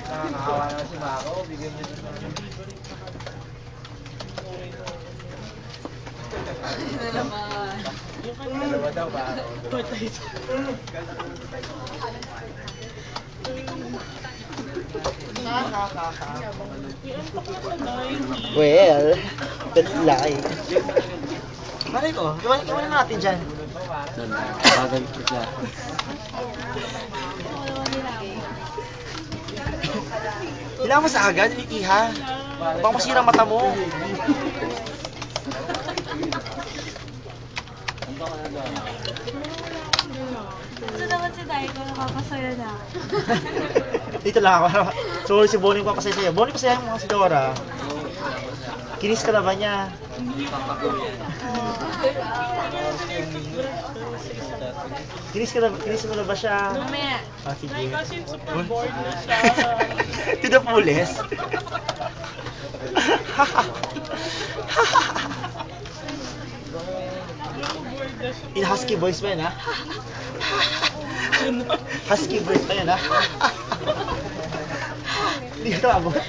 Nakakawa naman si Mako, bigyan mo siya. Dalawa daw ba? Well, that's life. Malay ko, iwanan natin dyan. Bagay ko siya. Kailangan mo sa agad, iha. Baka masira mata mo. Ito naman si Daiko, nakakasaya na. Dito lang ako. Sorry si Bonnie ko pasaya sa'yo. Bonnie, pasaya mo kasi si Dora. Kinis ka na ba niya? Kinis mo na ba siya? Mamaya. Ah, sige. Kasi super bored na siya. To the fullest. In husky voice pa yun, ha? Husky voice pa yun, ha? Hindi ka abot.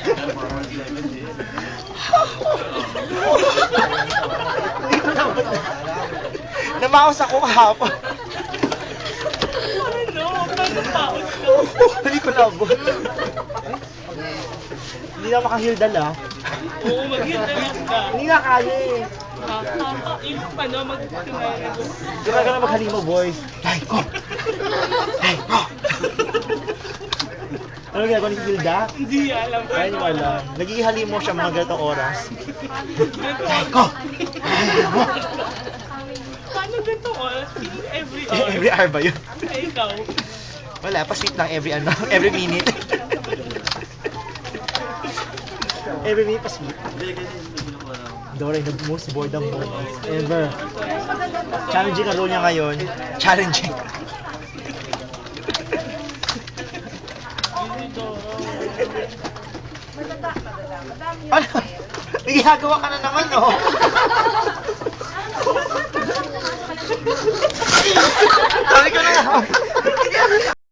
Hindi ko nabot. Namaos ako kahapon. Ano? Paano taon ka? Hindi ko nabot. Hindi na makahildal, ha? Oo, mag-hindalit ka. Hindi na kaya eh. Yung ano, mag-hindalit. Diba ka na maghalimo, boys? Daiko! Daiko! Ano ginagawa ni Hilda? Hindi alam. Ay, hindi ko alam. Naghihalimo siya mga ganitong oras. Daiko! Halimo! Paano ganito oras? Every hour. Every hour ba yun? Ay, ikaw. Wala, pa-sweet lang every minute. Every minute pa-sweet. Dora, yung most boredom moments ever. Challenging ang role niya ngayon. Challenging. Ano? May ginagawa ka na naman, no? Sabi ko na nga.